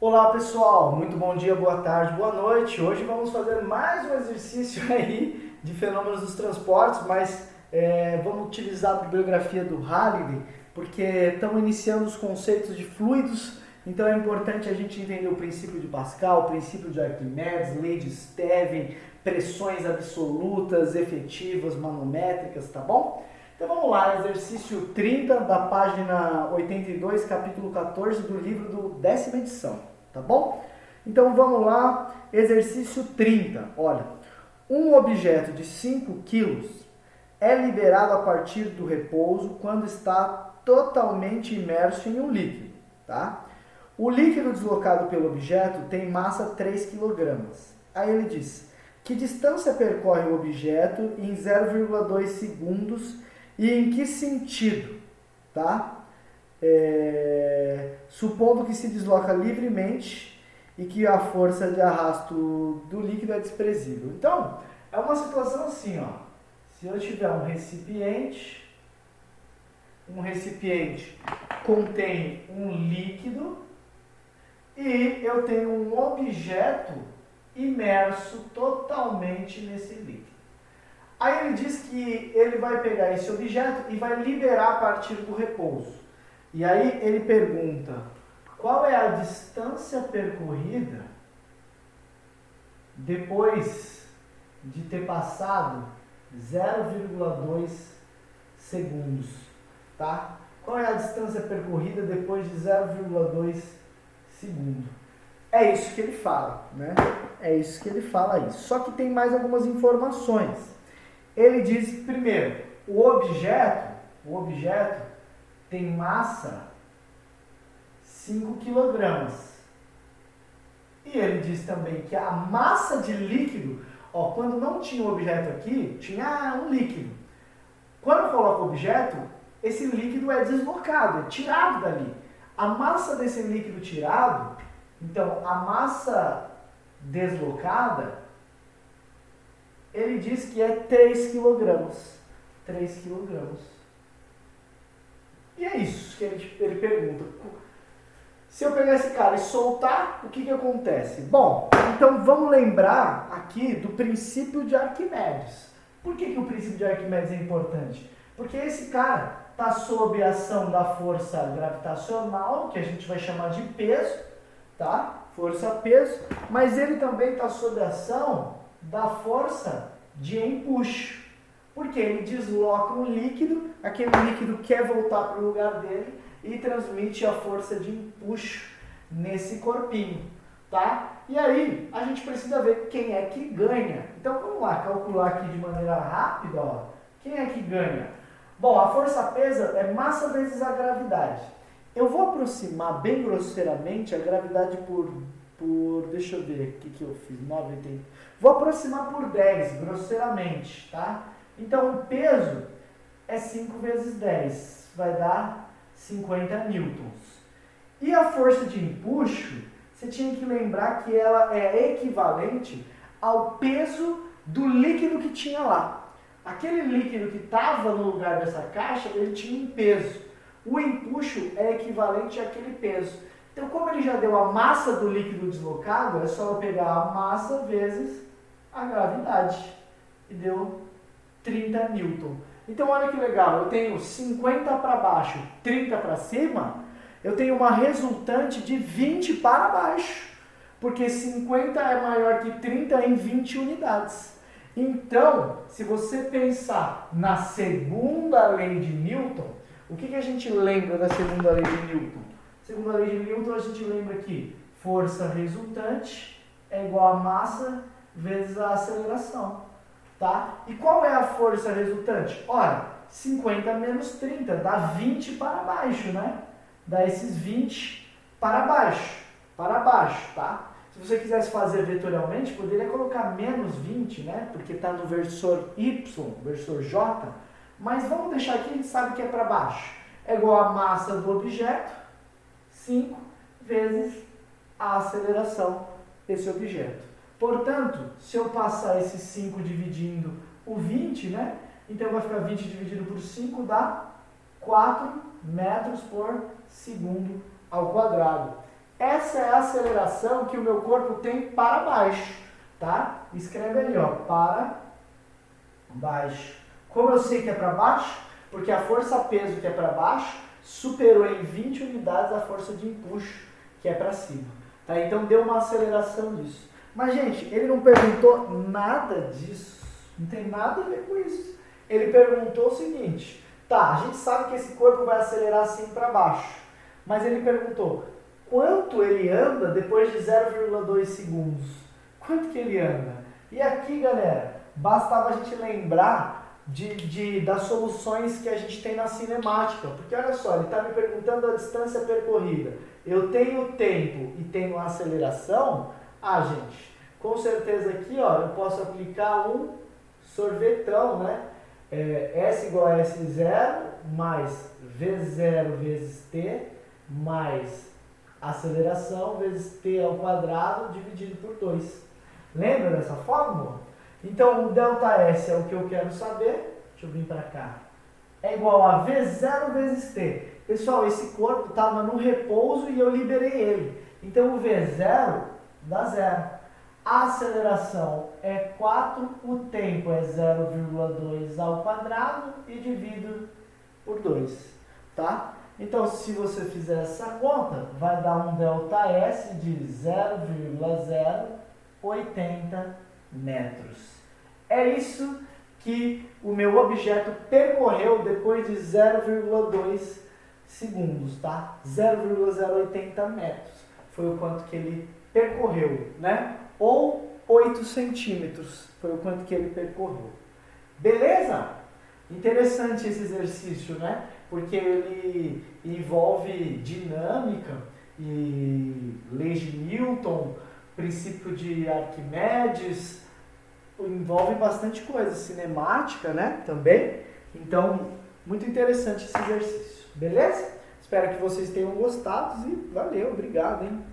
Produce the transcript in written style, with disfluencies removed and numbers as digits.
Olá pessoal, muito bom dia, boa tarde, boa noite. Hoje vamos fazer mais um exercício aí de fenômenos dos transportes, mas vamos utilizar a bibliografia do Halliday, porque estamos iniciando os conceitos de fluidos, então é importante a gente entender o princípio de Pascal, o princípio de Arquimedes, lei de Stevin, pressões absolutas, efetivas, manométricas, tá bom? Então vamos lá, exercício 30 da página 82, capítulo 14 do livro do 10ª edição, tá bom? Então vamos lá, exercício 30. Olha, um objeto de 5 quilos é liberado a partir do repouso quando está totalmente imerso em um líquido, tá? O líquido deslocado pelo objeto tem massa 3 kg. Aí ele diz, que distância percorre o objeto em 0,2 segundos e em que sentido, tá? Supondo que se desloca livremente e que a força de arrasto do líquido é desprezível. Então, é uma situação assim, ó. Se eu tiver um recipiente contém um líquido e eu tenho um objeto imerso totalmente nesse líquido. Aí ele diz que ele vai pegar esse objeto e vai liberar a partir do repouso. E aí ele pergunta, qual é a distância percorrida depois de ter passado 0,2 segundos, tá? Qual é a distância percorrida depois de 0,2 segundo? É isso que ele fala, né? É isso que ele fala aí. Só que tem mais algumas informações. Ele diz, primeiro, o objeto tem massa 5 kg. E ele diz também que a massa de líquido, ó, quando não tinha o objeto aqui, tinha um líquido. Quando eu coloco o objeto, esse líquido é deslocado, é tirado dali. A massa desse líquido tirado, então a massa deslocada, ele diz que é 3 kg. 3 kg. E é isso que ele pergunta. Se eu pegar esse cara e soltar, o que acontece? Bom, então vamos lembrar aqui do princípio de Arquimedes. Por que o princípio de Arquimedes é importante? Porque esse cara está sob a ação da força gravitacional, que a gente vai chamar de peso, tá? Força-peso, mas ele também está sob a ação da força de empuxo. Porque ele desloca um líquido, aquele líquido quer voltar para o lugar dele e transmite a força de empuxo nesse corpinho, tá? E aí, a gente precisa ver quem é que ganha. Então, vamos lá, calcular aqui de maneira rápida, ó. Quem é que ganha? Bom, a força-peso é massa vezes a gravidade. Eu vou aproximar bem grosseiramente a gravidade por deixa eu ver o que eu fiz, 9,80. Vou aproximar por 10, grosseiramente, tá? Então, o peso é 5 vezes 10, vai dar 50 newtons. E a força de empuxo, você tinha que lembrar que ela é equivalente ao peso do líquido que tinha lá. Aquele líquido que estava no lugar dessa caixa, ele tinha um peso. O empuxo é equivalente àquele peso. Então, como ele já deu a massa do líquido deslocado, é só eu pegar a massa vezes a gravidade. E deu 30 newton. Então, olha que legal. Eu tenho 50 para baixo, 30 para cima. Eu tenho uma resultante de 20 para baixo. Porque 50 é maior que 30 em 20 unidades. Então, se você pensar na segunda lei de Newton, o que a gente lembra da segunda lei de Newton? Segunda lei de Newton, a gente lembra que força resultante é igual a massa vezes a aceleração, tá? E qual é a força resultante? Olha, 50 menos 30, dá 20 para baixo, né? Dá esses 20 para baixo, tá? Se você quisesse fazer vetorialmente, poderia colocar menos 20, né? Porque está no versor Y, versor J, mas vamos deixar aqui, a gente sabe que é para baixo. É igual a massa do objeto, 5 vezes a aceleração desse objeto. Portanto, se eu passar esse 5 dividindo o 20, né? Então vai ficar 20 dividido por 5 dá 4 metros por segundo ao quadrado. Essa é a aceleração que o meu corpo tem para baixo, tá? Escreve ali, ó, para baixo. Como eu sei que é para baixo? Porque a força-peso que é para baixo superou em 20 unidades a força de empuxo, que é para cima. Tá? Então deu uma aceleração disso. Mas, gente, ele não perguntou nada disso. Não tem nada a ver com isso. Ele perguntou o seguinte: tá, a gente sabe que esse corpo vai acelerar assim para baixo. Mas ele perguntou, quanto ele anda depois de 0,2 segundos? Quanto que ele anda? E aqui, galera, bastava a gente lembrar das soluções que a gente tem na cinemática. Porque olha só, ele está me perguntando a distância percorrida. Eu tenho tempo e tenho aceleração. Ah, gente, com certeza aqui, ó, eu posso aplicar um sorvetão, né? S igual a S0 mais V0 vezes T mais aceleração vezes T ao quadrado dividido por 2. Lembra dessa fórmula? Então, o ΔS é o que eu quero saber. Deixa eu vir para cá. É igual a V0 vezes T. Pessoal, esse corpo estava no repouso e eu liberei ele. Então, o V0 dá 0. A aceleração é 4, o tempo é 0,2 ao quadrado e divido por 2. Tá? Então, se você fizer essa conta, vai dar um ΔS de 0,080 metros. É isso que o meu objeto percorreu depois de 0,2 segundos, tá? 0,080 metros foi o quanto que ele percorreu, né? Ou 8 centímetros foi o quanto que ele percorreu. Beleza? Interessante esse exercício, né? Porque ele envolve dinâmica e leis de Newton, princípio de Arquimedes, envolve bastante coisa, cinemática, né? Também. Então, muito interessante esse exercício. Beleza? Espero que vocês tenham gostado e valeu, obrigado, hein?